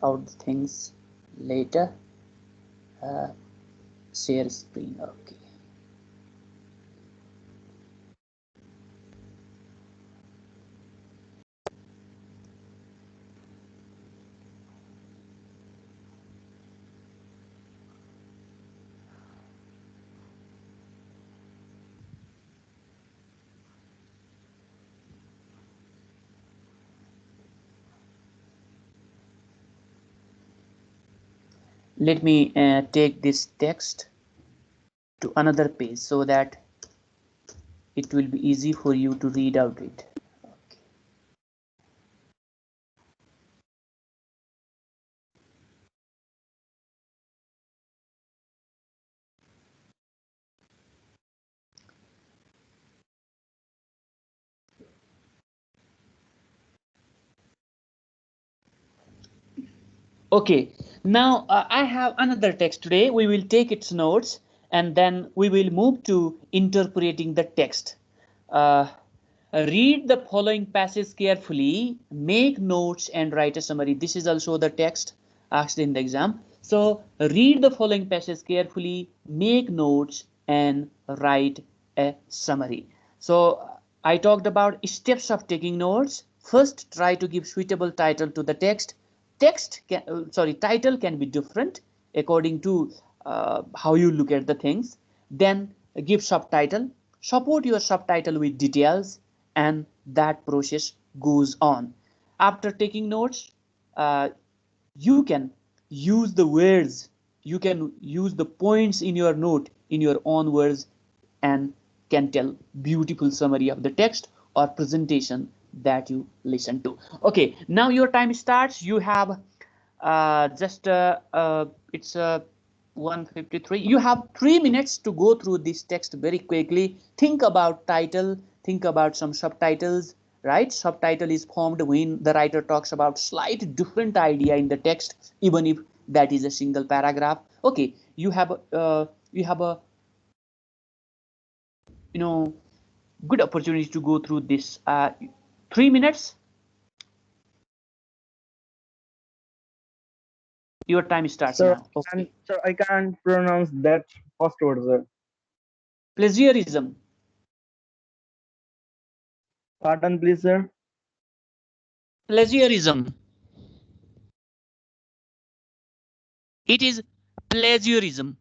out things later. uh, Share screen. Okay. Let me take this text to another page so that it will be easy for you to read out it. Okay, now I have another text today. We will take its notes and then we will move to interpreting the text. Uh, Read the following passage carefully, make notes and write a summary. This is also the text asked in the exam. So read the following passage carefully, make notes and write a summary. So I talked about steps of taking notes. First, try to give suitable title to the text. Title can be different according to how you look at the things. Then give subtitle, support your subtitle with details, and that process goes on. After taking notes, uh, you can use the words, you can use the points in your note in your own words, and can tell beautiful summary of the text or presentation that you listen to. Okay, now your time starts. You have just it's 1:53. You have 3 minutes to go through this text very quickly. Think about title, think about some subtitles, right? Subtitle is formed when the writer talks about slight different idea in the text, even if that is a single paragraph. Okay, you have a you know good opportunity to go through this. 3 minutes. Your time starts Sir, now. Okay. sir, I can't pronounce that first word, sir. Plagiarism. Pardon, please, sir. Plagiarism. It is plagiarism.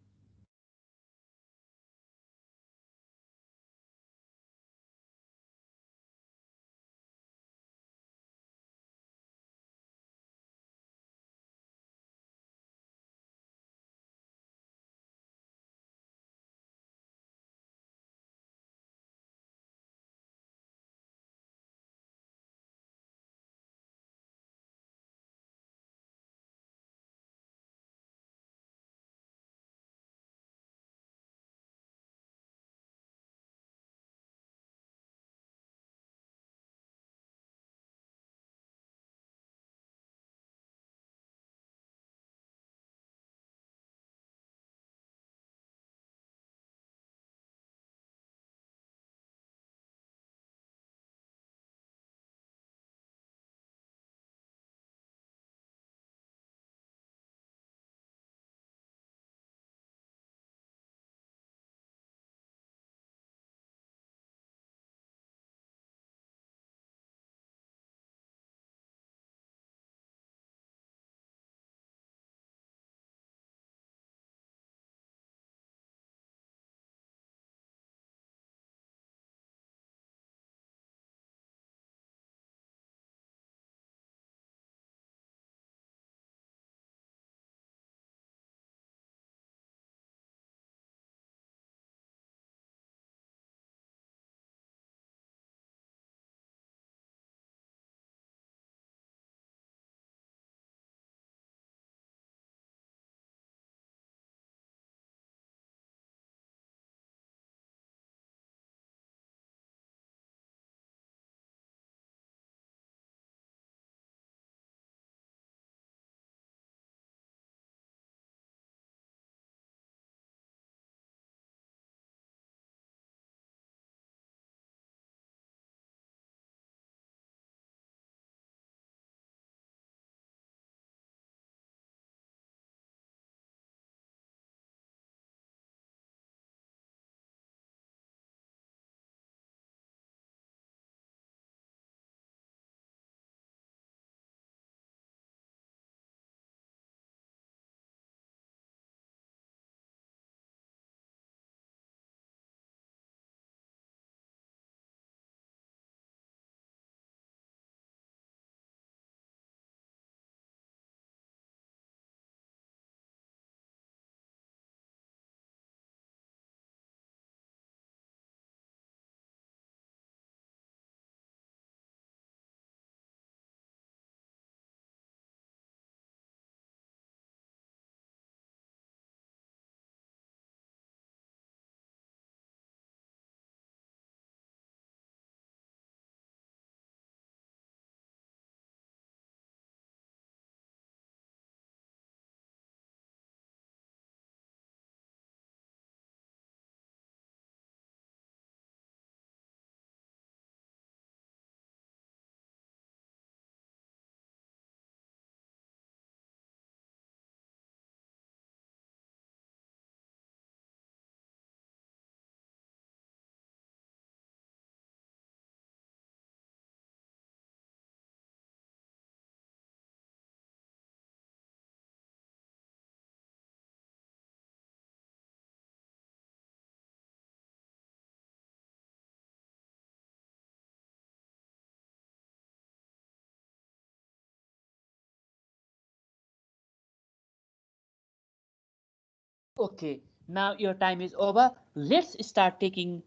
Okay, now your time is over. Let's start taking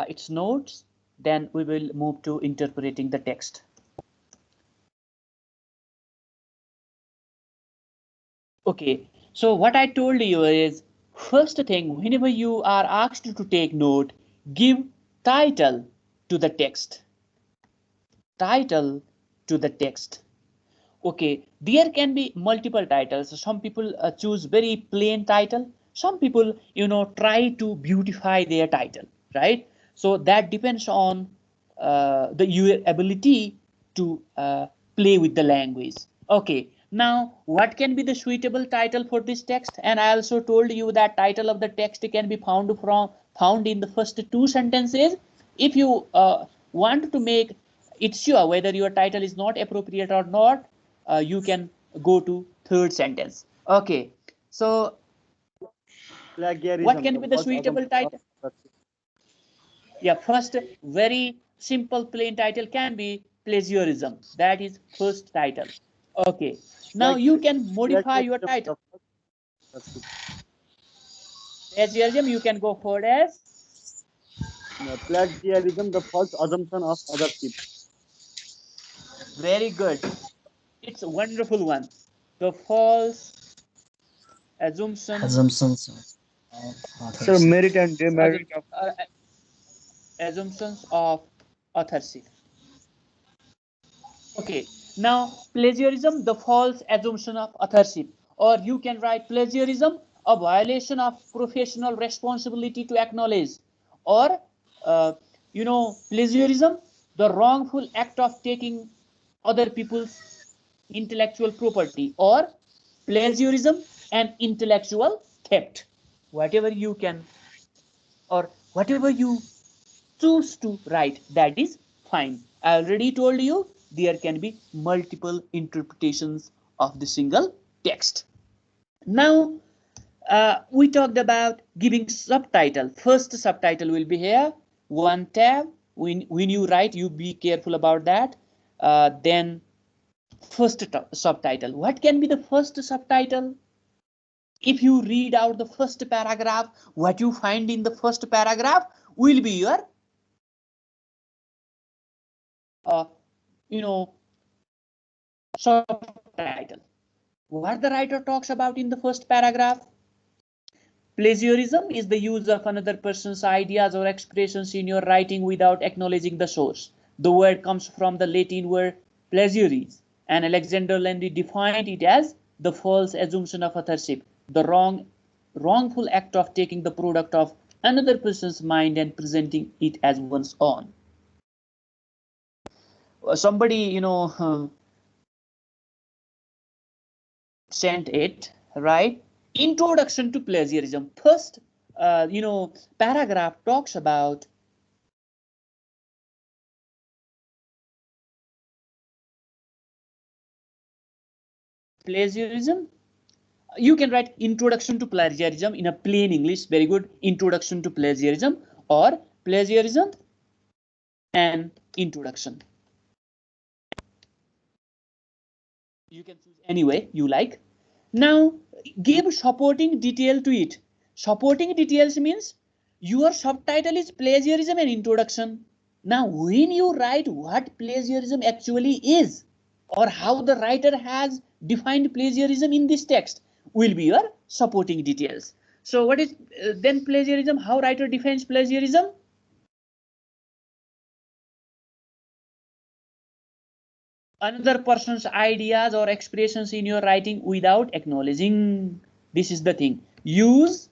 its notes. Then we will move to interpreting the text. Okay, so what I told you is, first thing, whenever you are asked to take note, give title to the text. Title to the text. Okay, there can be multiple titles. Some people choose very plain title. Some people, try to beautify their title, right? So that depends on your ability to play with the language. Okay, now what can be the suitable title for this text? And I also told you that title of the text can be found in the first two sentences. If you want to make it sure whether your title is not appropriate or not, you can go to third sentence. Okay, so what Plagiarism, can the be the false suitable assumption of title? authorship. Yeah, first very simple plain title can be plagiarism. That is first title. Okay, now you can modify your Plagiarism, title. the false authorship. Plagiarism you can go forward as. Plagiarism, the false assumption of authorship. Very good. It's a wonderful one. The false assumption. Assumptions of Sir, authorship. merit and demerit of Assumptions of authorship. Okay, now plagiarism, the false assumption of authorship, or you can write plagiarism, a violation of professional responsibility to acknowledge, or plagiarism, the wrongful act of taking other people's intellectual property, or plagiarism and intellectual theft. Whatever you can, or whatever you choose to write, that is fine. I already told you there can be multiple interpretations of the single text. Now we talked about giving subtitle. First subtitle will be here, one tab. When you write, you be careful about that. Then first subtitle. What can be the first subtitle? If you read out the first paragraph, what you find in the first paragraph will be your uh, you know subtitle. What the writer talks about in the first paragraph? Plagiarism is the use of another person's ideas or expressions in your writing without acknowledging the source. The word comes from the Latin word plagiaris, and Alexander Landy defined it as the false assumption of authorship, the wrongful act of taking the product of another person's mind and presenting it as one's own. Somebody, sent it, right? Introduction to plagiarism. First, paragraph talks about plagiarism. You can write introduction to plagiarism in a plain English. Very good. Introduction to plagiarism, or plagiarism and introduction. You can choose any way you like. Now give supporting detail to it. Supporting details means your subtitle is plagiarism and introduction. Now when you write what plagiarism actually is, or how the writer has defined plagiarism in this text, will be your supporting details. So what is then plagiarism? How writer defines plagiarism? Another person's ideas or expressions in your writing without acknowledging. This is the thing. Use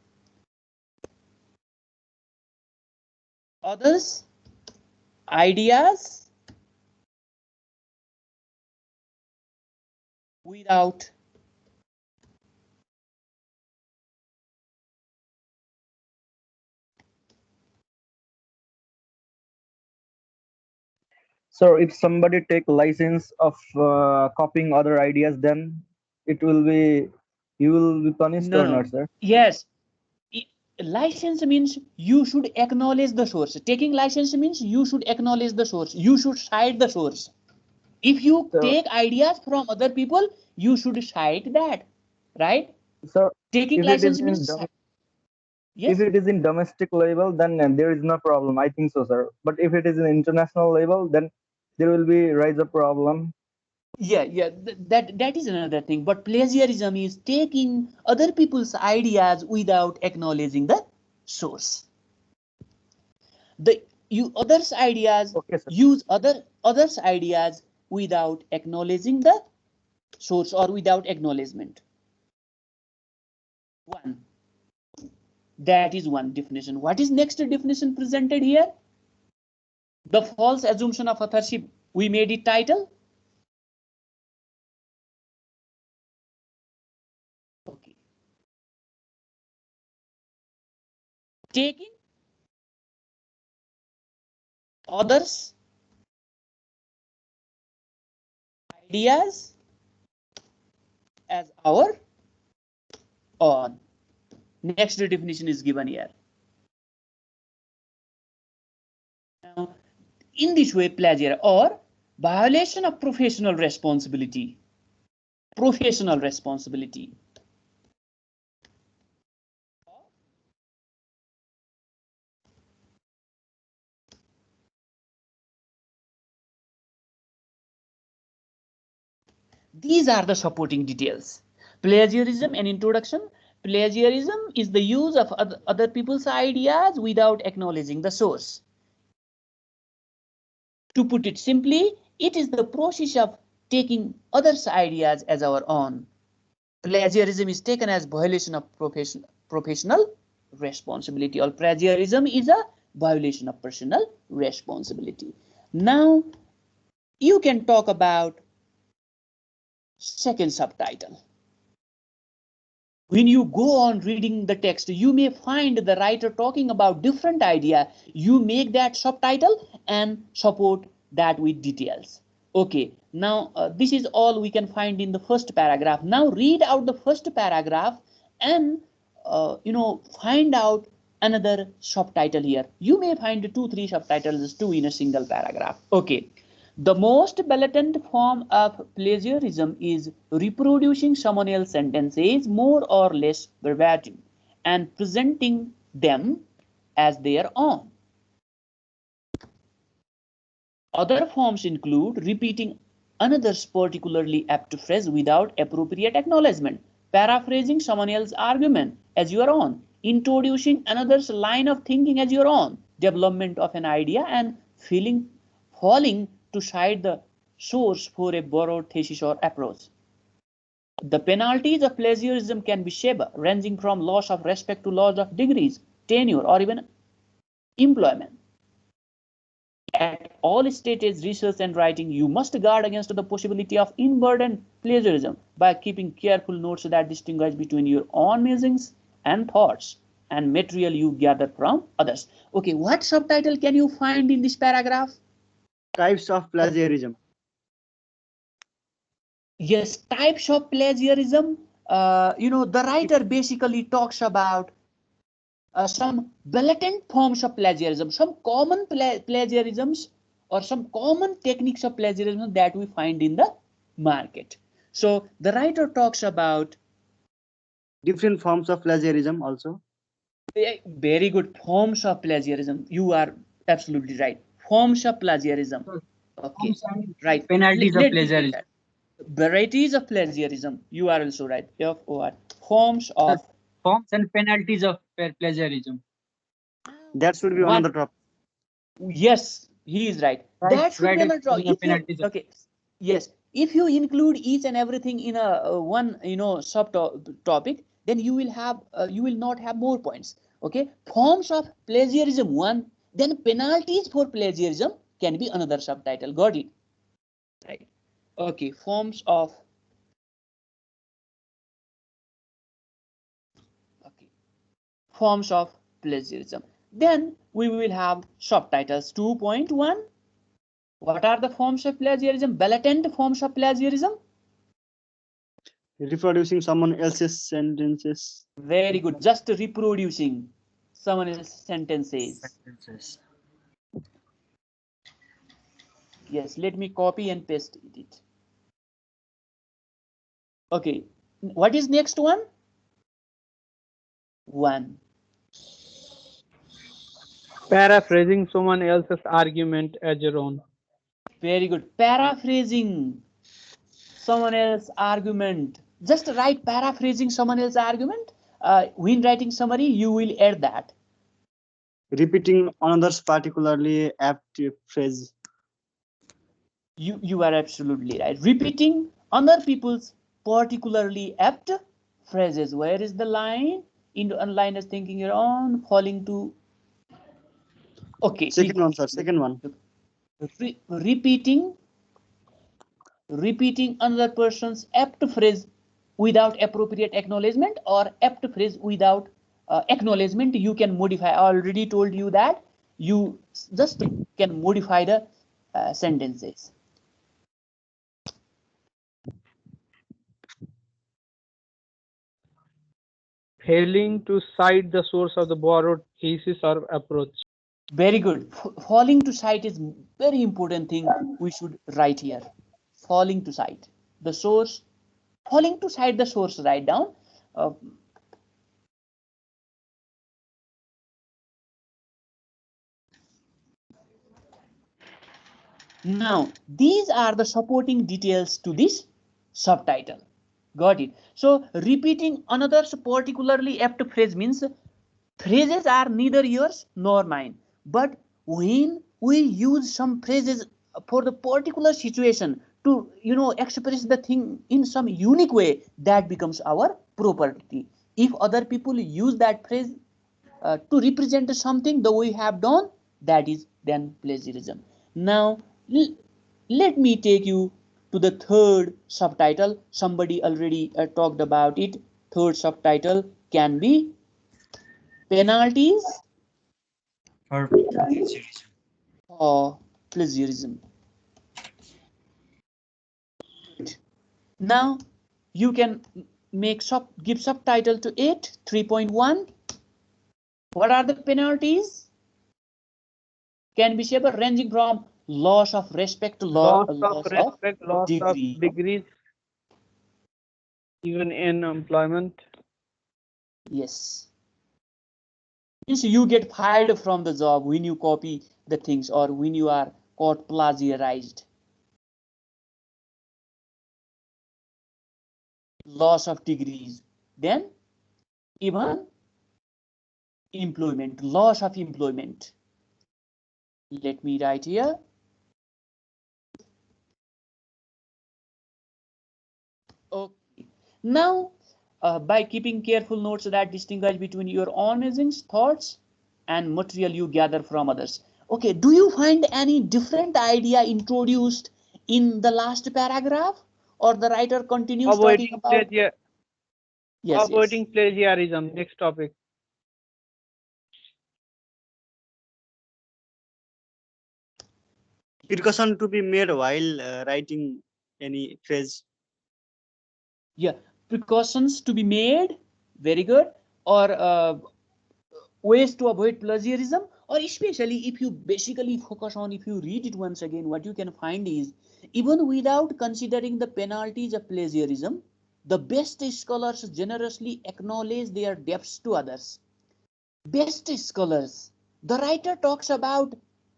others' ideas without so if somebody take license of copying other ideas, then it will be you will be punished or no. not, sir? Yes, license means you should acknowledge the source. Taking license means you should acknowledge the source. You should cite the source. If you So, take ideas from other people, you should cite that, right? so Taking if it is license in means Yes. If it is in domestic level, then there is no problem. I think so, sir. But if it is in international level, then there will be rise a problem. Yeah, yeah, that is another thing. But plagiarism is taking other people's ideas without acknowledging the source. The you others' ideas Okay, sir. use others' ideas without acknowledging the source or without acknowledgement. One. That is one definition. What is next definition presented here? The false assumption of authorship. We made it title. Okay. Taking others' ideas as our own. Next definition is given here. Now, in this way, plagiarism or violation of professional responsibility. Professional responsibility. These are the supporting details. Plagiarism and introduction. Plagiarism is the use of other people's ideas without acknowledging the source. To put it simply, it is the process of taking others' ideas as our own. Plagiarism is taken as violation of professional responsibility, or plagiarism is a violation of personal responsibility. Now, you can talk about second subtitle. When you go on reading the text, you may find the writer talking about different idea. You make that subtitle and support that with details. Okay, now this is all we can find in the first paragraph. Now read out the first paragraph and find out another subtitle here. You may find 2-3 subtitles too in a single paragraph. Okay. The most blatant form of plagiarism is reproducing someone else's sentences more or less verbatim and presenting them as their own. Other forms include repeating another's particularly apt phrase without appropriate acknowledgement, paraphrasing someone else's argument as your own, introducing another's line of thinking as your own, development of an idea, and falling to cite the source for a borrowed thesis or approach. The penalties of plagiarism can be severe, ranging from loss of respect to loss of degrees, tenure, or even employment. At all stages, research and writing, you must guard against the possibility of inadvertent plagiarism by keeping careful notes that distinguish between your own musings and thoughts and material you gather from others. Okay, what subtitle can you find in this paragraph? Types of plagiarism. Yes, types of plagiarism. The writer basically talks about some blatant forms of plagiarism, some common plagiarisms or some common techniques of plagiarism that we find in the market. So the writer talks about Different forms of plagiarism also. very good forms of plagiarism. You are absolutely right. Forms of plagiarism. Okay, right. Penalties of Let me plagiarism. varieties of plagiarism. You are also right. F-O-R. Forms of Forms and penalties of plagiarism. That should be one. another topic. Yes, he is right. That should Right, be another. If you, penalties of okay, yes, if you include each and everything in a one sub topic, then you will not have more points. Okay, forms of plagiarism one, then penalties for plagiarism can be another subtitle. Got it? Right. Okay, forms of. Okay, forms of plagiarism. Then we will have subtitles 2.1. What are the forms of plagiarism? Blatant forms of plagiarism? Reproducing someone else's sentences. Very good. Just reproducing someone else's sentences. Yes, let me copy and paste it. Okay. What is next one? One. Paraphrasing someone else's argument as your own. Very good. Paraphrasing someone else's argument. Just write paraphrasing someone else's argument. When writing summary, you will add that. Repeating another's particularly apt phrase. You are absolutely right. Repeating other people's particularly apt phrases. Where is the line? In line is thinking your own, falling to. Okay. Second one, sir. Second one. Repeating another person's apt phrase without appropriate acknowledgement, or apt phrase without acknowledgement. You can modify. I already told you that you just can modify the sentences. Failing to cite the source of the borrowed thesis or approach. Very good. Falling to cite is very important thing we should write here. Falling to cite the source. Falling to cite the source. Write down. Now, these are the supporting details to this subtitle. Got it? So, repeating another's particularly apt phrase means phrases are neither yours nor mine. But when we use some phrases for the particular situation to, express the thing in some unique way, that becomes our property. If other people use that phrase to represent something that we have done, that is then plagiarism. Now, let me take you to the third subtitle. Somebody already talked about it. Third subtitle can be penalties For plagiarism. or plagiarism. Now you can give subtitle to it. 3.1. What are the penalties? Can be shared ranging from loss of respect to Loss of respect, loss degree. of degrees, even in employment. Yes. Means you get fired from the job when you copy the things, or when you are caught plagiarized. Loss of degrees. Then even employment, loss of employment. Let me write here. Okay. Now, by keeping careful notes that distinguish between your own thoughts and material you gather from others. Okay, do you find any different idea introduced in the last paragraph, or the writer continues talking about? Yes, avoiding plagiarism. Next topic. Precaution to be made while writing any phrase. Yeah, precautions to be made. Very good. Or ways to avoid plagiarism, or especially if you basically focus on, if you read it once again, what you can find is, even without considering the penalties of plagiarism, the best scholars generously acknowledge their debts to others. Best scholars. The writer talks about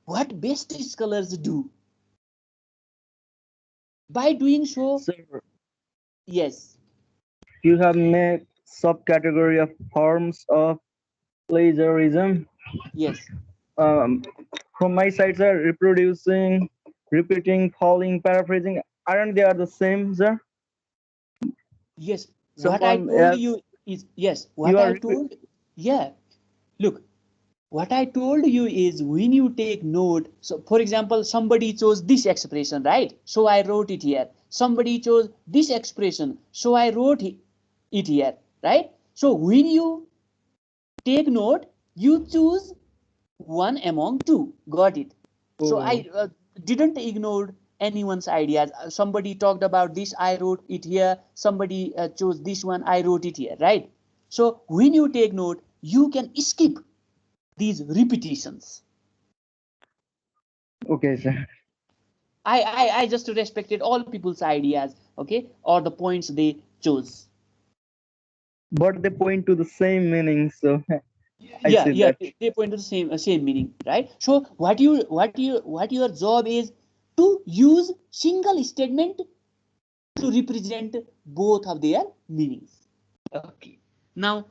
what best scholars do. By doing so, Sir, yes. you have made subcategory of forms of plagiarism. Yes. From my side, sir, reproducing, repeating, falling, paraphrasing, aren't they are the same, sir? Yes. What I Someone told else, you is, yes. you What are I told, yeah. Look, what I told you is, when you take note, so for example, somebody chose this expression, right? So I wrote it here. Somebody chose this expression, so I wrote it here, right? So when you take note, you choose one among two. Got it? So I didn't ignore anyone's ideas. Somebody talked about this, I wrote it here. Somebody chose this one, I wrote it here, right? So when you take note, you can skip these repetitions. okay, sir. I just respected all people's ideas, okay, or the points they chose. But they point to the same meaning, so Yeah, see yeah, that. they point to the same meaning, right? So what your job is to use single statement to represent both of their meanings. Okay. Now,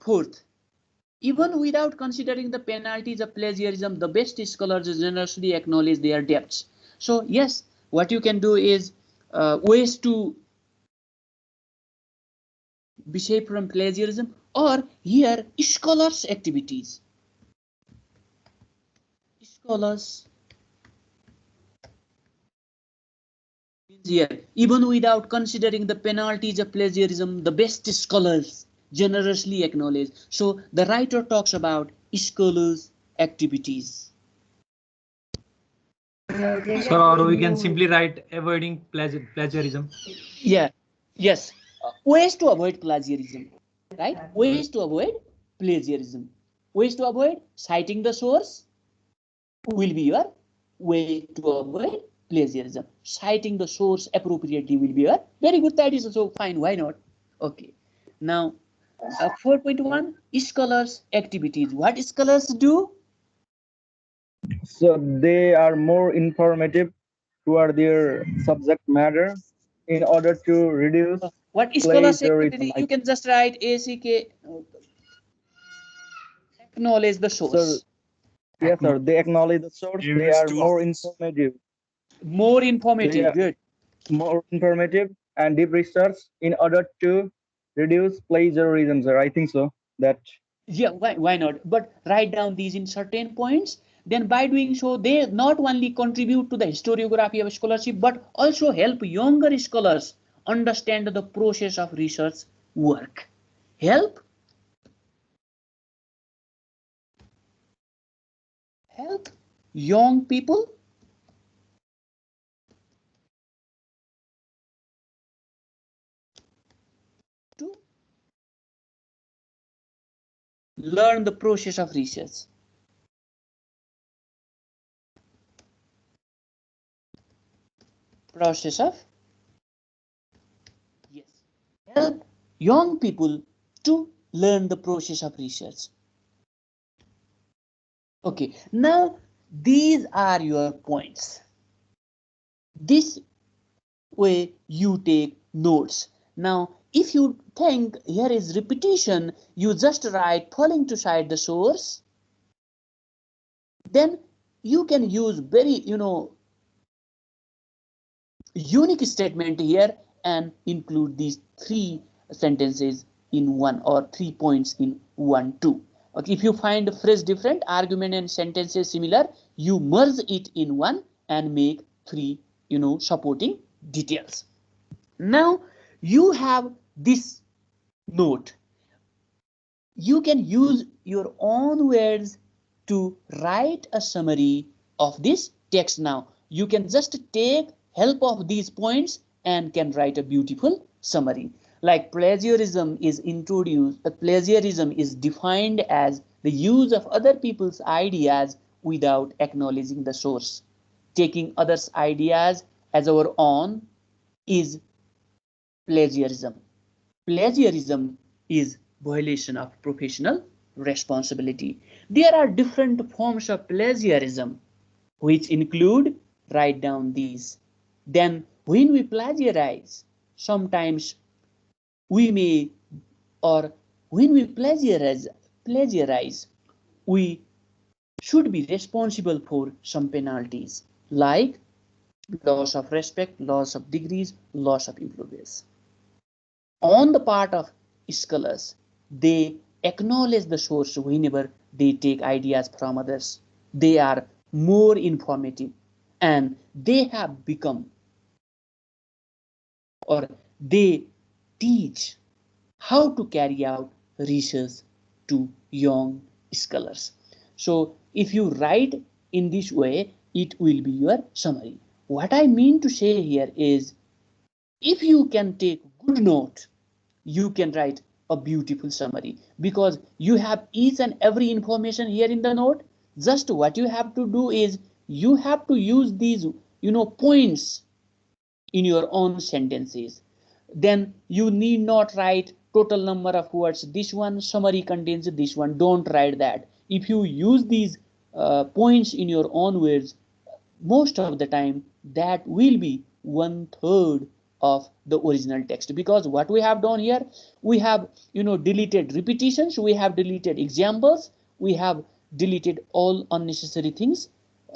fourth, even without considering the penalties of plagiarism, the best scholars generously acknowledge their debts. So yes, what you can do is ways to be safe from plagiarism, or here scholars activities. Scholars means here, even without considering the penalties of plagiarism, the best scholars generously acknowledge. So the writer talks about scholars activities. Sir, or we can simply write avoiding plagiarism. Yeah, yes. Ways to avoid plagiarism, right? Ways to avoid plagiarism. Ways to avoid citing the source will be your way to avoid plagiarism. Citing the source appropriately will be your very good. That is also fine. Why not? Okay. Now, 4.1 scholars activities. What scholars do? So they are more informative toward their subject matter in order to reduce What scholars plagiarism. activity? You can just write ACK. Acknowledge the So source. yes, sir. They acknowledge the source. They are more informative. More They informative. are Good. more informative and deep research in order to reduce plagiarism, sir. I think so. That Yeah, why not? But write down these in certain points. Then by doing so, they not only contribute to the historiography of scholarship, but also help younger scholars understand the process of research work. Help young people to learn the process of research. Process of, yes, help young people to learn the process of research. Okay, now these are your points. This way you take notes. Now, if you think here is repetition, you just write falling to cite the source. Then you can use very, unique statement here and include these three sentences in one, or 3 points in 1, 2. Okay, if you find a phrase different, argument and sentences similar, you merge it in one and make 3, supporting details. Now you have this note. You can use your own words to write a summary of this text. Now you can just take help of these points and can write a beautiful summary. Like plagiarism is introduced, plagiarism is defined as the use of other people's ideas without acknowledging the source. Taking others' ideas as our own is plagiarism. Plagiarism is violation of professional responsibility. There are different forms of plagiarism, which include, write down these. Then when we plagiarize, sometimes we may, or when we plagiarize, we should be responsible for some penalties like loss of respect, loss of degrees, loss of employees. On the part of scholars, they acknowledge the source whenever they take ideas from others. They are more informative, and they have become, or they teach how to carry out research to young scholars. So if you write in this way, it will be your summary. What I mean to say here is, if you can take good note, you can write a beautiful summary, because you have each and every information here in the note. Just what you have to do is, you have to use these, points in your own sentences. Then you need not write total number of words this one, summary contains this one. Don't write that. If you use these points in your own words, most of the time that will be 1/3 of the original text, because what we have done here, we have deleted repetitions, we have deleted examples, we have deleted all unnecessary things.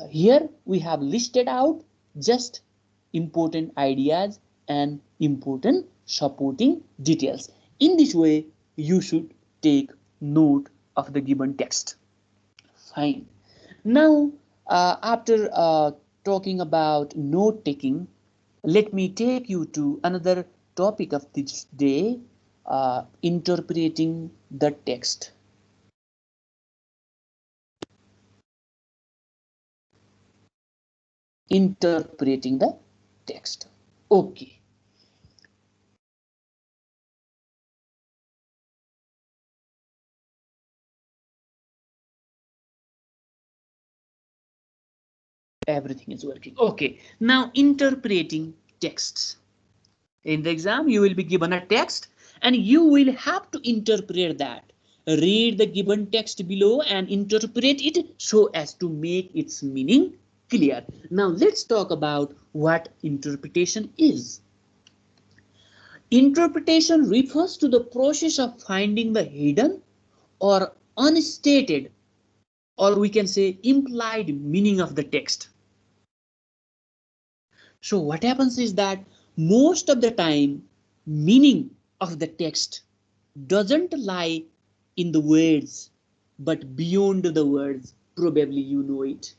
Here we have listed out just important ideas and important supporting details. In this way you should take note of the given text. Fine. Now after talking about note taking, let me take you to another topic of this day, interpreting the text. Interpreting the text. Okay. Everything is working. Okay. Now interpreting texts. In the exam, you will be given a text and you will have to interpret that. Read the given text below and interpret it so as to make its meaning clear. Now let's talk about what interpretation is. Interpretation refers to the process of finding the hidden or unstated, or we can say implied meaning of the text. So what happens is that most of the time meaning of the text doesn't lie in the words but beyond the words. Probably you know it.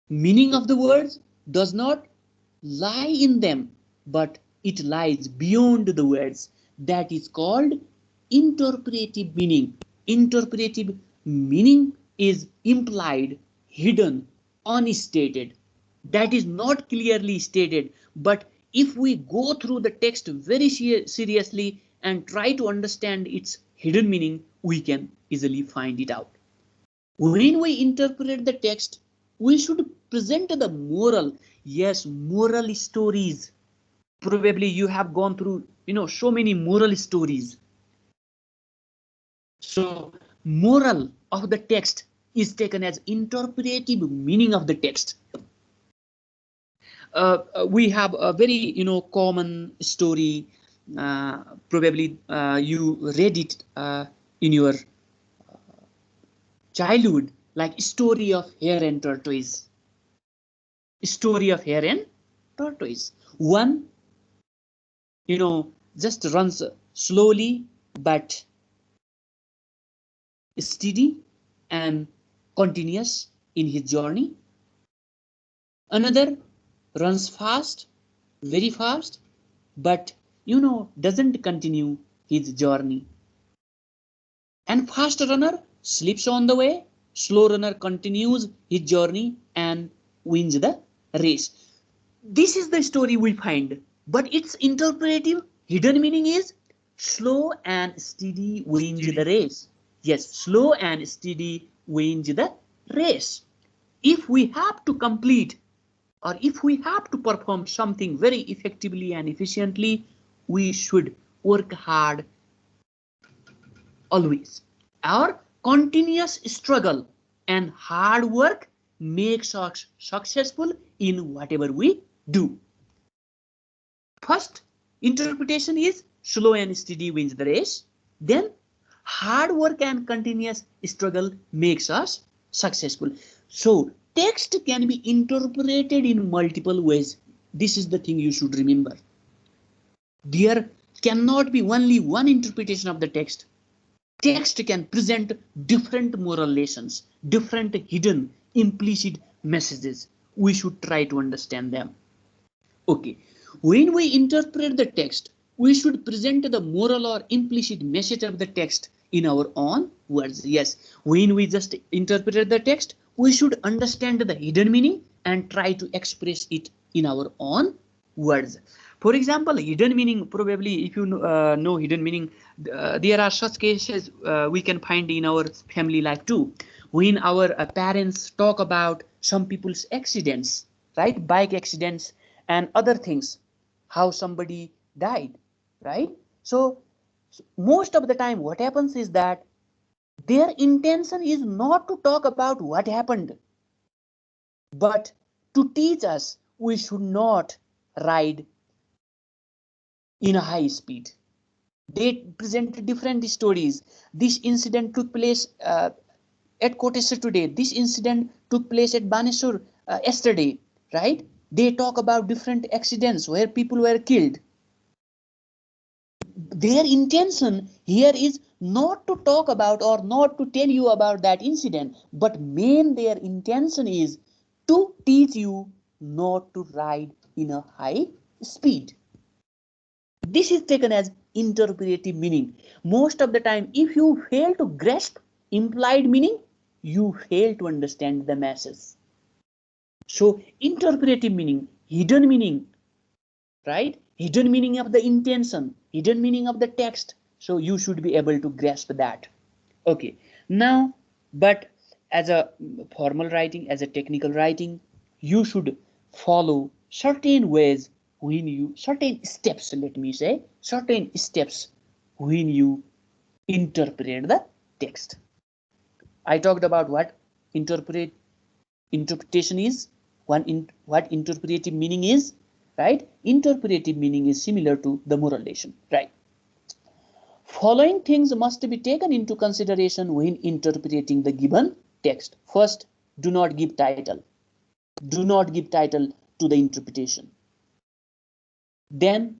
Meaning of the words does not lie in them but it lies beyond the words. That is called interpretive meaning. Interpretive meaning is implied, hidden, unstated. That is not clearly stated, but if we go through the text very seriously and try to understand its hidden meaning, we can easily find it out. When we interpret the text, we should present the moral. Yes, moral stories. Probably you have gone through, so many moral stories. So moral of the text is taken as interpretive meaning of the text. We have a very common story. Probably you read it in your childhood, like story of hare and tortoise. Story of hare and tortoise. One just runs slowly but steady and continuous in his journey. Another runs fast, very fast, but doesn't continue his journey. And fast runner slips on the way, slow runner continues his journey and wins the race. This is the story we find, but its interpretive hidden meaning is slow and steady wins the race. Yes, slow and steady wins the race. If we have to complete or if we have to perform something very effectively and efficiently, we should work hard always. Our continuous struggle and hard work makes us successful in whatever we do. First interpretation is slow and steady wins the race. Then hard work and continuous struggle makes us successful. So text can be interpreted in multiple ways. This is the thing you should remember. There cannot be only one interpretation of the text. Text can present different moral lessons, different hidden, implicit messages. We should try to understand them. Okay, when we interpret the text, we should present the moral or implicit message of the text in our own words. Yes, when we just interpret the text, we should understand the hidden meaning and try to express it in our own words. For example, hidden meaning, probably if you know hidden meaning, there are such cases we can find in our family life too. When our parents talk about some people's accidents, right? Bike accidents and other things, how somebody died, right? So most of the time what happens is that their intention is not to talk about what happened, but to teach us we should not ride in a high speed. They present different stories. This incident took place at Kotesar today. This incident took place at Banesur yesterday, right? They talk about different accidents where people were killed. Their intention here is not to talk about or not to tell you about that incident, but their intention is to teach you not to ride in a high speed. This is taken as interpretive meaning. Most of the time, if you fail to grasp implied meaning, you fail to understand the message. So interpretive meaning, hidden meaning, right? Hidden meaning of the intention, hidden meaning of the text. So you should be able to grasp that. Okay, now, but as a formal writing, as a technical writing, you should follow certain ways when you, certain steps, let me say, certain steps when you interpret the text. I talked about what interpretation is, what interpretive meaning is, right? Interpretive meaning is similar to the moral lesson, right? Following things must be taken into consideration when interpreting the given text. First, do not give title. Do not give title to the interpretation. Then,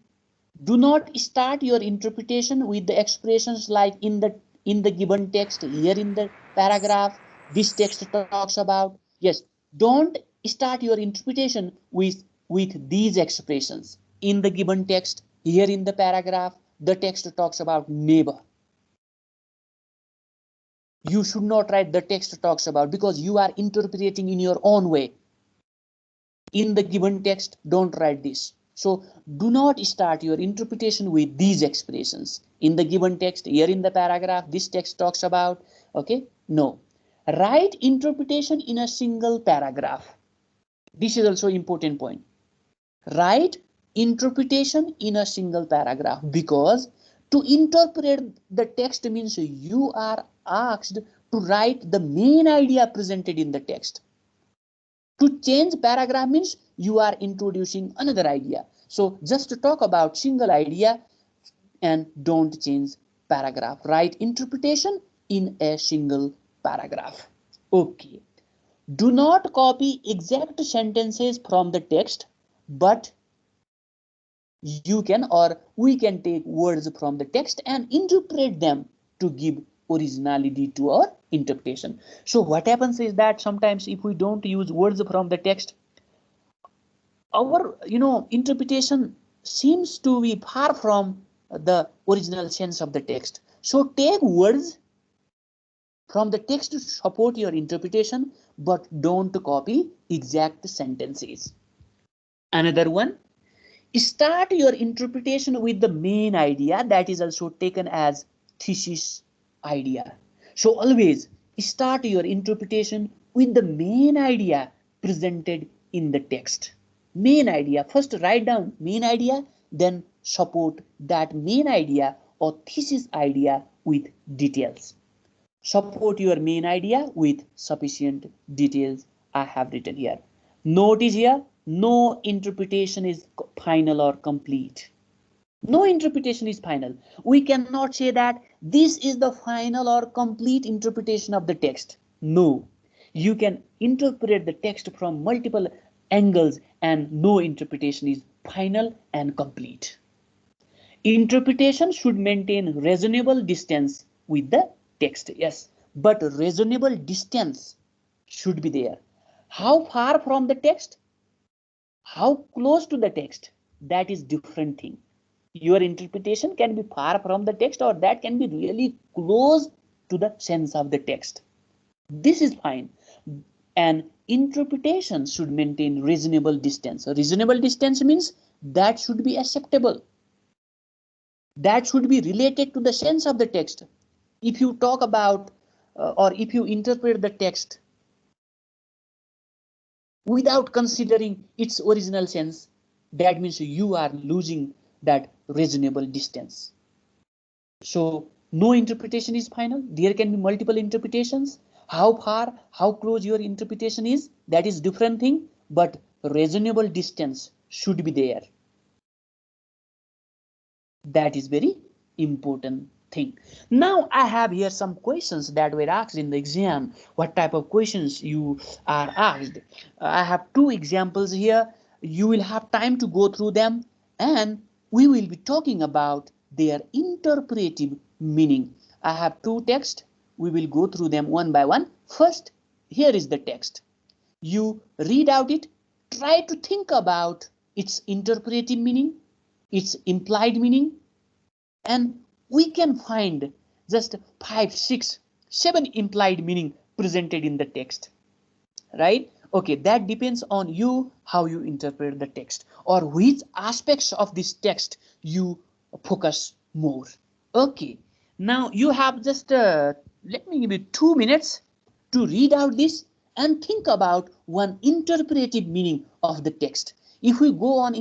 do not start your interpretation with the expressions like in the given text, here in the paragraph, this text talks about. Yes, don't start your interpretation with these expressions. In the given text, here in the paragraph, the text talks about neighbor. You should not write the text talks about, because you are interpreting in your own way. In the given text, don't write this. So do not start your interpretation with these expressions. In the given text, here in the paragraph, this text talks about, okay? No. Write interpretation in a single paragraph. This is also important point. Write interpretation in a single paragraph, because to interpret the text means you are asked to write the main idea presented in the text. To change paragraph means you are introducing another idea. So just to talk about single idea and don't change paragraph. Write interpretation in a single paragraph. Okay. Do not copy exact sentences from the text, but you can or we can take words from the text and interpret them to give originality to our interpretation. So what happens is that sometimes if we don't use words from the text, our interpretation seems to be far from the original sense of the text. So take words from the text to support your interpretation, but don't copy exact sentences. Another one, start your interpretation with the main idea, that is also taken as thesis idea. So always start your interpretation with the main idea presented in the text. Main idea, first write down main idea, then support that main idea or thesis idea with details. Support your main idea with sufficient details. I have written here. Note is here, no interpretation is final or complete. No interpretation is final. We cannot say that this is the final or complete interpretation of the text. No, you can interpret the text from multiple angles and no interpretation is final and complete. Interpretation should maintain reasonable distance with the text, yes, but reasonable distance should be there. How far from the text? How close to the text? That is different thing. Your interpretation can be far from the text or that can be really close to the sense of the text. This is fine. And interpretation should maintain reasonable distance. A reasonable distance means that should be acceptable. That should be related to the sense of the text. If you talk about or if you interpret the text without considering its original sense, that means you are losing that reasonable distance. So no interpretation is final. There can be multiple interpretations. How far, how close your interpretation is, that is different thing, but reasonable distance should be there. That is very important thing. Now I have here some questions that were asked in the exam. What type of questions you are asked? I have two examples here. You will have time to go through them, and we will be talking about their interpretive meaning. I have two texts. We will go through them one by one. First, here is the text. You read out it, try to think about its interpretive meaning, its implied meaning, and we can find just 5, 6, 7 implied meaning presented in the text, right? Okay, that depends on you how you interpret the text or which aspects of this text you focus more. Okay, now you have just let me give you 2 minutes to read out this and think about one interpretive meaning of the text. If we go on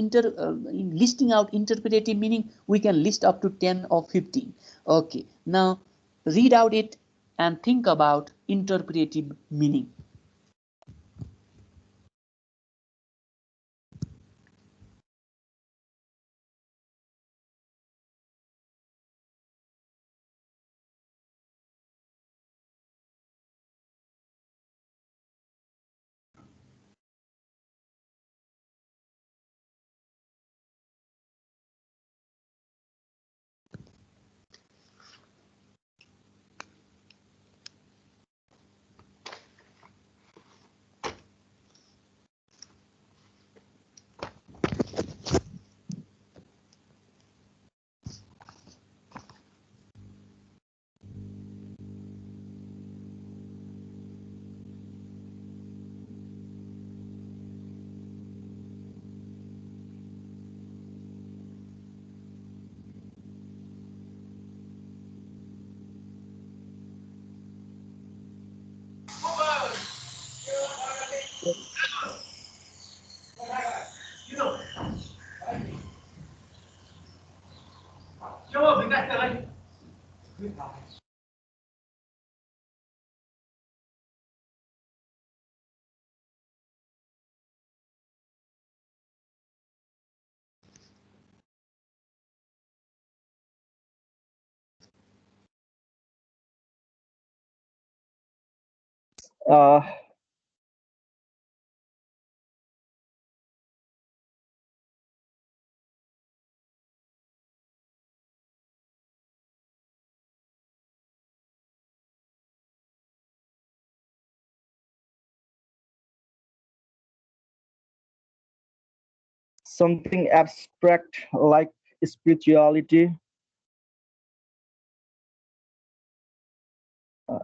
listing out interpretive meaning, we can list up to 10 or 15. Okay, now read out it and think about interpretive meaning. Uh, Something abstract like spirituality. Uh,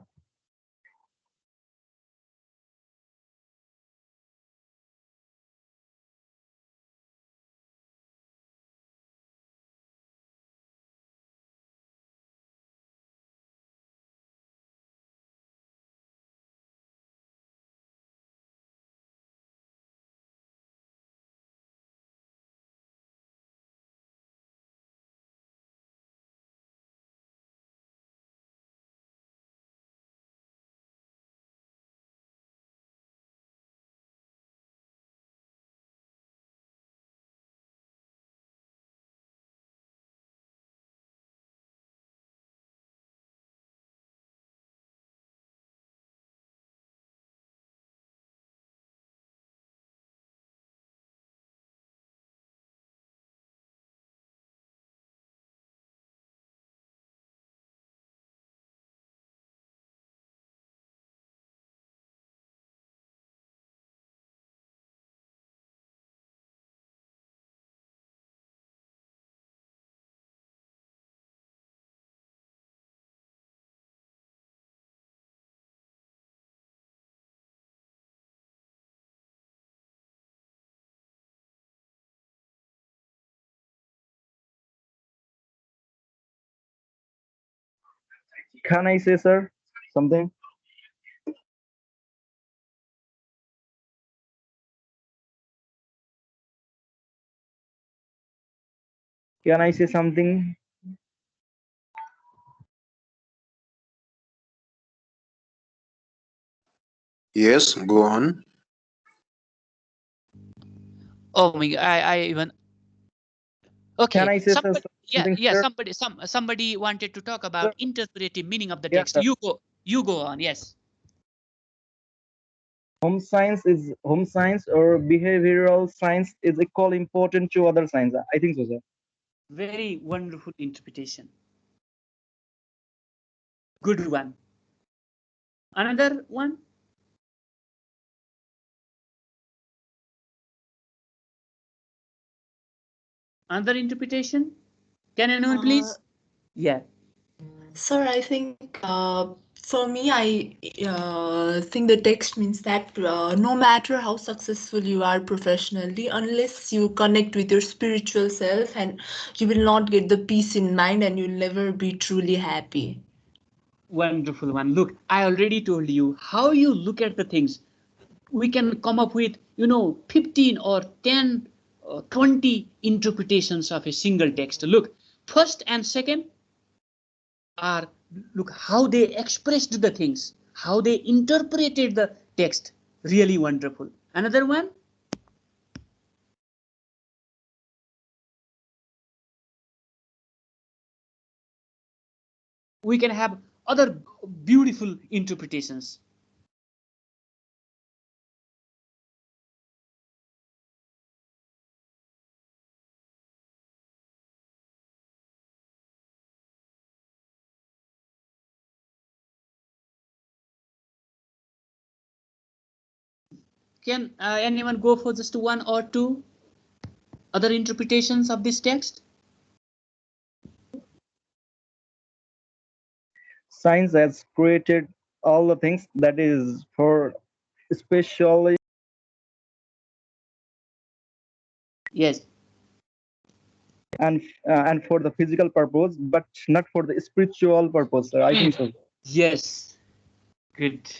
can I say, sir, something? Can I say something? Yes, go on. Oh my God, I even Can okay. I say something, sir? Somebody wanted to talk Sir, about interpretive meaning of the yes, text. sir. You go on. Yes. Home science or behavioral science is equally important to other science. I think so, sir. Very wonderful interpretation. Good one. Another one. Another interpretation. Can anyone please? Yeah. Sir, I think for me, I think the text means that no matter how successful you are professionally, unless you connect with your spiritual self, and you will not get the peace in mind, and you'll never be truly happy. Wonderful one. Look, I already told you how you look at the things. We can come up with, 15 or 10 or 20 interpretations of a single text. Look, first and second are, look how they expressed the things, how they interpreted the text. Really wonderful. Another one. We can have other beautiful interpretations. Can anyone go for just one or two other interpretations of this text? Science has created all the things that is for especially Yes. and for the physical purpose, but not for the spiritual purpose, sir. I think so. Yes. Good.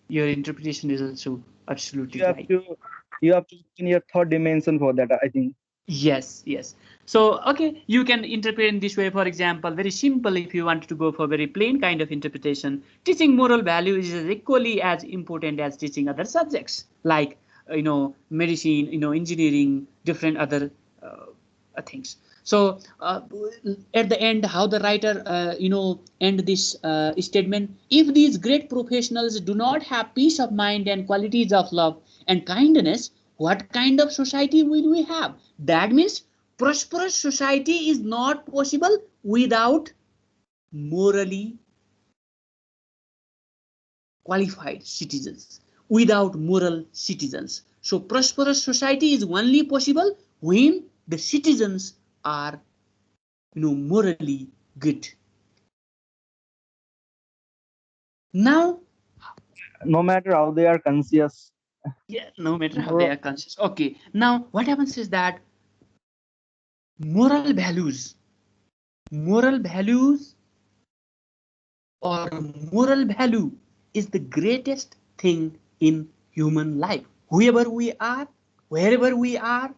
Your interpretation is also absolutely You have right. to you have to in your third dimension for that, I think. Yes, yes. So, okay, you can interpret in this way. For example, very simple, if you want to go for very plain kind of interpretation, teaching moral values is equally as important as teaching other subjects like, medicine, engineering, different other things. So at the end, how the writer, end this statement: if these great professionals do not have peace of mind and qualities of love and kindness, what kind of society will we have? That means prosperous society is not possible without morally qualified citizens, without moral citizens. So prosperous society is only possible when the citizens are, morally good. Now, No matter how they are conscious. yeah, no matter how they are conscious. Okay, now what happens is that moral values, moral values or moral value is the greatest thing in human life. Whoever we are, wherever we are,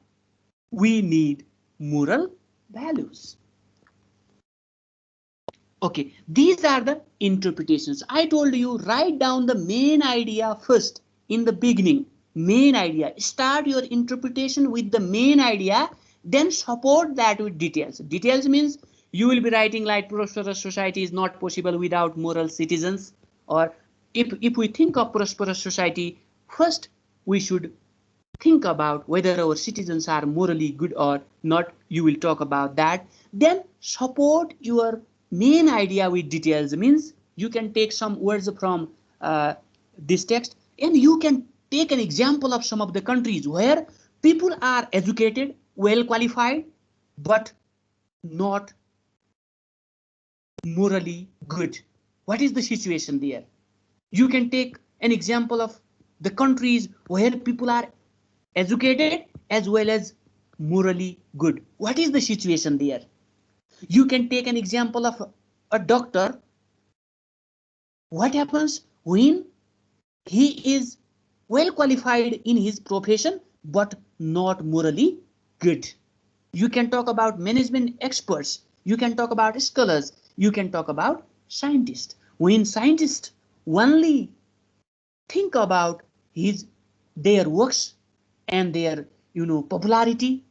we need moral values. Okay, these are the interpretations. I told you, write down the main idea first in the beginning. Main idea. Start your interpretation with the main idea, then support that with details. Details means you will be writing like prosperous society is not possible without moral citizens. Or if we think of prosperous society, first we should think about whether our citizens are morally good or not. You will talk about that. Then support your main idea with details. Means you can take some words from this text and you can take an example of some of the countries where people are educated, well qualified, but not morally good. What is the situation there? You can take an example of the countries where people are educated as well as morally good. What is the situation there? You can take an example of a doctor. What happens when he is well qualified in his profession but not morally good? You can talk about management experts. You can talk about scholars. You can talk about scientists. When scientists only think about their works and their popularity,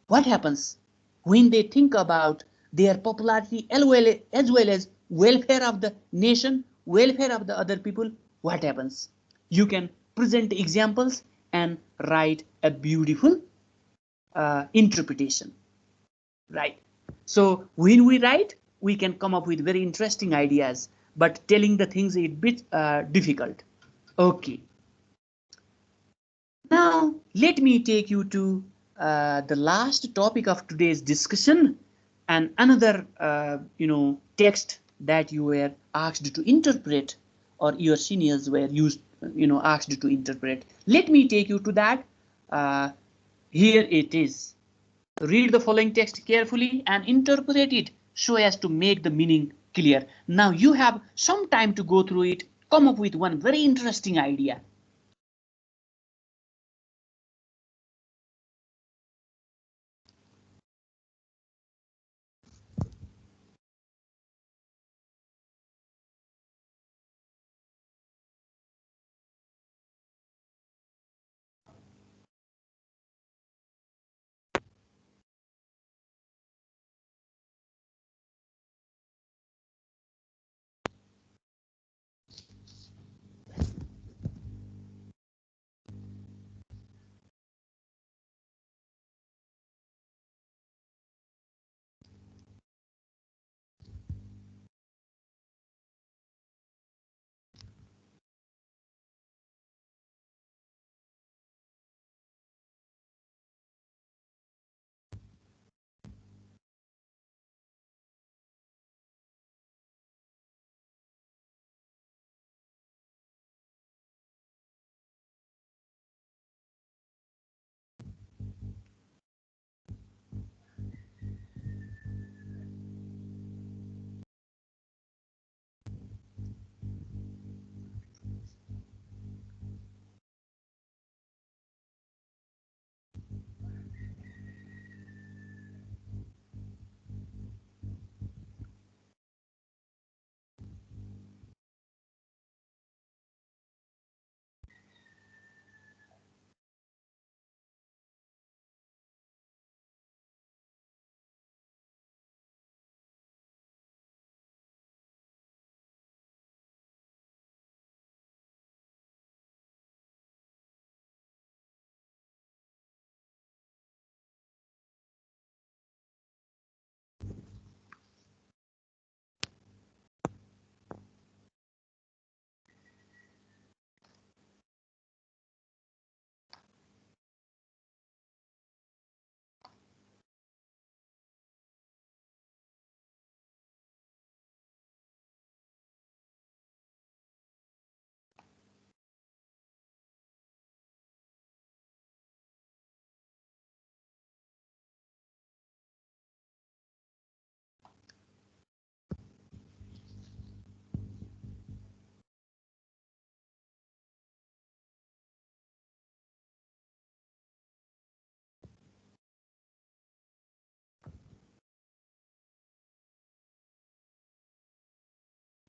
what happens when they think about their popularity as well as welfare of the nation, welfare of the other people? What happens? You can present examples and write a beautiful interpretation, right? So when we write, we can come up with very interesting ideas, but telling the things is a bit difficult. Okay. Now, let me take you to the last topic of today's discussion, and another, text that you were asked to interpret, or your seniors were asked to interpret. Let me take you to that. Here it is. Read the following text carefully and interpret it so as to make the meaning clear. Now you have some time to go through it, come up with one very interesting idea.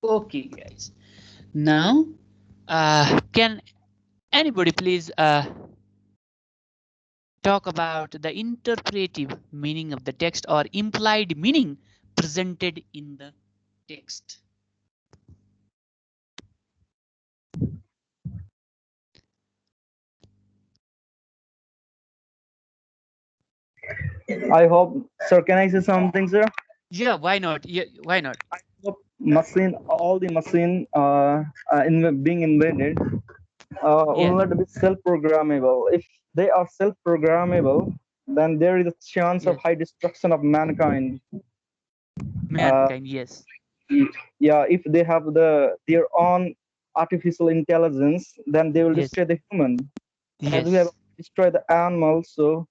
Okay, guys. Now, can anybody please talk about the interpretive meaning of the text or implied meaning presented in the text? I hope, sir, can I say something, sir? Yeah, why not? Yeah, why not? All the machine being invented Yeah. will not be self-programmable. If they are self-programmable, then there is a chance of Yes. high destruction of mankind. Mankind, yes. Yeah, if they have their own artificial intelligence, then they will Yes. destroy the human. As we have Yes. destroyed the animals, so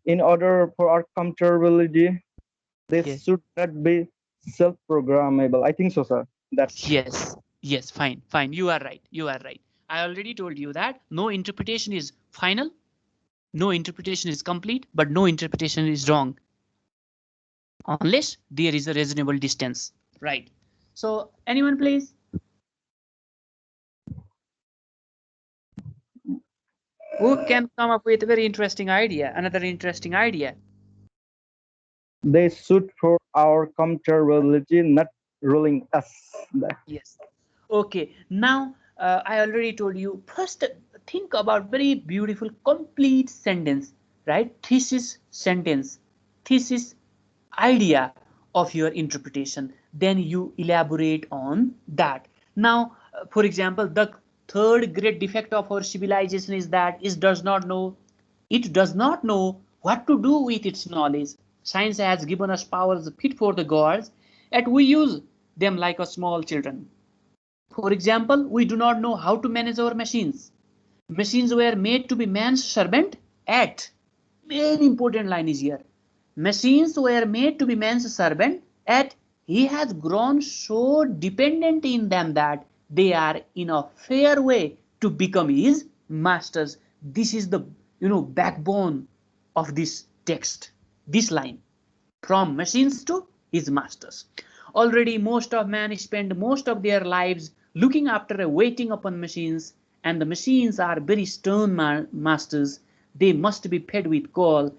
in order for our comfortability, they Yes. should not be self-programmable. I think so, sir. That's Yes. Yes. Fine. Fine. You are right. You are right. I already told you that no interpretation is final, no interpretation is complete, but no interpretation is wrong unless there is a reasonable distance. Right. So anyone, please? Who can come up with a very interesting idea? Another interesting idea. They suit for our comfortability, not ruling us. Yes. Okay. Now, I already told you. First, think about very beautiful, complete sentence, right? Thesis sentence, thesis idea of your interpretation. Then you elaborate on that. Now, for example, the third great defect of our civilization is that it does not know what to do with its knowledge. Science has given us powers fit for the gods, yet we use them like a small children. For example, we do not know how to manage our machines. Machines were made to be man's servant at. Very important line is here. Machines were made to be man's servant at. He has grown so dependent in them that they are in a fair way to become his masters. This is the backbone of this text. This line, from machines to his masters. Already most of men spend most of their lives looking after waiting upon machines, and the machines are very stern masters. They must be fed with coal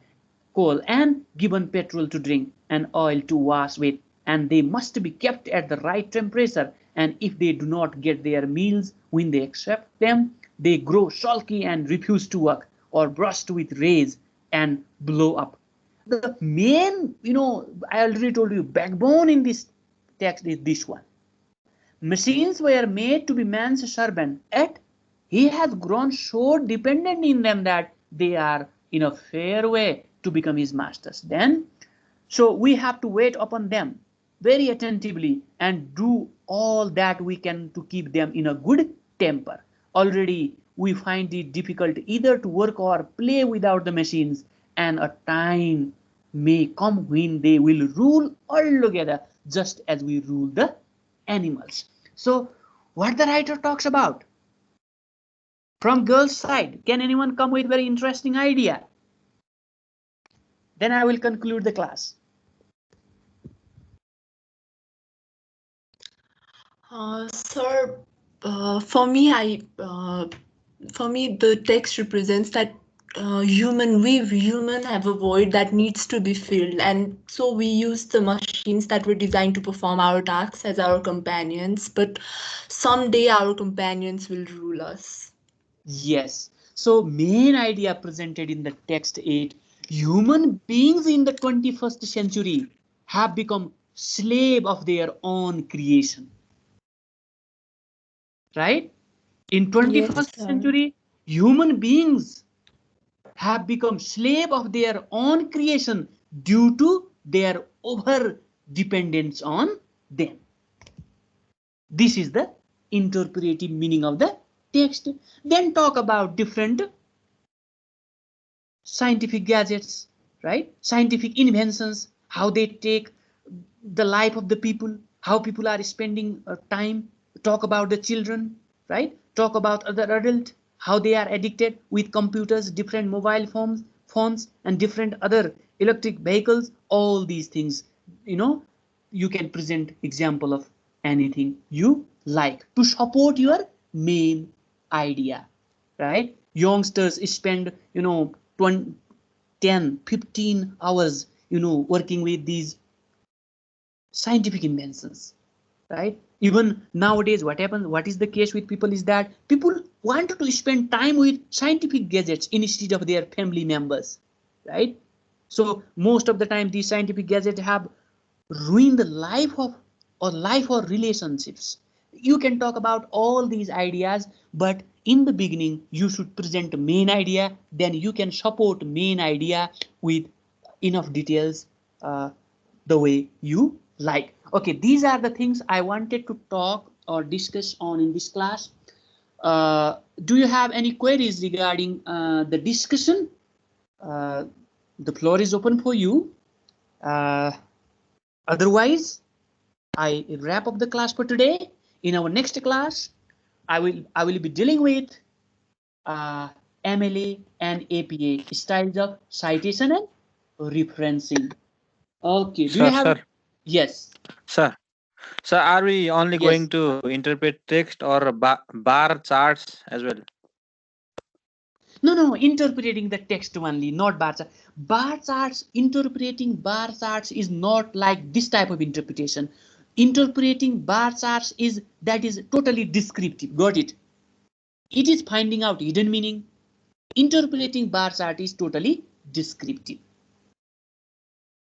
and given petrol to drink and oil to wash with, and they must be kept at the right temperature, and if they do not get their meals when they accept them, they grow sulky and refuse to work or burst with rage and blow up. The main, I already told you, backbone in this text is this one. Machines were made to be man's servant, yet he has grown so dependent in them that they are in a fair way to become his masters. Then, so we have to wait upon them very attentively and do all that we can to keep them in a good temper. Already we find it difficult either to work or play without the machines, and a time may come when they will rule altogether, just as we rule the animals. So what the writer talks about from girls' side, can anyone come with very interesting idea? Then I will conclude the class. Sir, for me, the text represents that human have a void that needs to be filled, and so we use the machines that were designed to perform our tasks as our companions. But someday our companions will rule us. Yes. So main idea presented in the text 8, human beings in the 21st century have become slave of their own creation. Right? In 21st century, human beings have become slave of their own creation due to their over dependence on them. This is the interpretive meaning of the text. Then talk about different scientific gadgets, right? Scientific inventions, how they take the life of the people, how people are spending time. Talk about the children, right? Talk about other adults, how they are addicted with computers, different mobile phones, and different other electric vehicles. All these things, you can present example of anything you like to support your main idea, right? Youngsters spend 20, 10, 15 hours working with these scientific inventions, right? Even nowadays, what is the case with people is that people want to spend time with scientific gadgets instead of their family members, right? So most of the time these scientific gadgets have ruined the life or relationships. You can talk about all these ideas, but in the beginning you should present the main idea, then you can support main idea with enough details, the way you like. Okay, these are the things I wanted to talk or discuss on in this class. Do you have any queries regarding the discussion? The floor is open for you. Otherwise, I wrap up the class for today. In our next class, I will be dealing with MLA and APA, styles of citation and referencing. Okay, do you have? Sir. Yes. Sir. So are we only Yes. going to interpret text or bar charts as well? No, interpreting the text only, not bar charts. Bar charts, interpreting bar charts is not like this type of interpretation. Interpreting bar charts is totally descriptive. Got it? It is finding out hidden meaning. Interpreting bar chart is totally descriptive.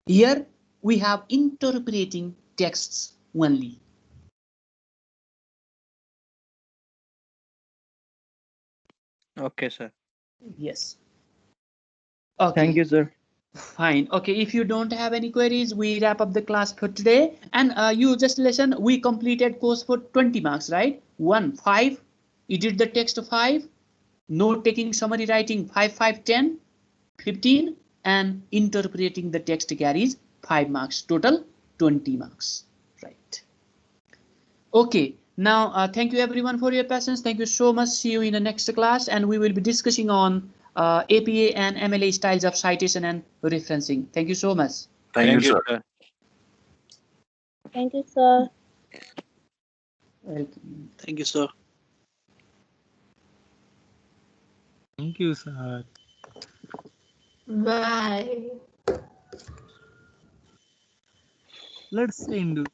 Here we have interpreting texts only. Okay, sir. Yes. Okay. Thank you, sir. Fine. Okay, if you don't have any queries, we wrap up the class for today. And you just listen, we completed course for 20 marks, right? 5. You did the text 5. Note taking, summary writing 5, 5, 10, 15. And interpreting the text carries 5 marks. Total 20 marks. Right. Okay. Now, thank you everyone for your patience. Thank you so much. See you in the next class. And we will be discussing on APA and MLA styles of citation and referencing. Thank you so much. Thank you, sir. Thank you, sir. Welcome. Thank you, sir. Thank you, sir. Bye. Let's end.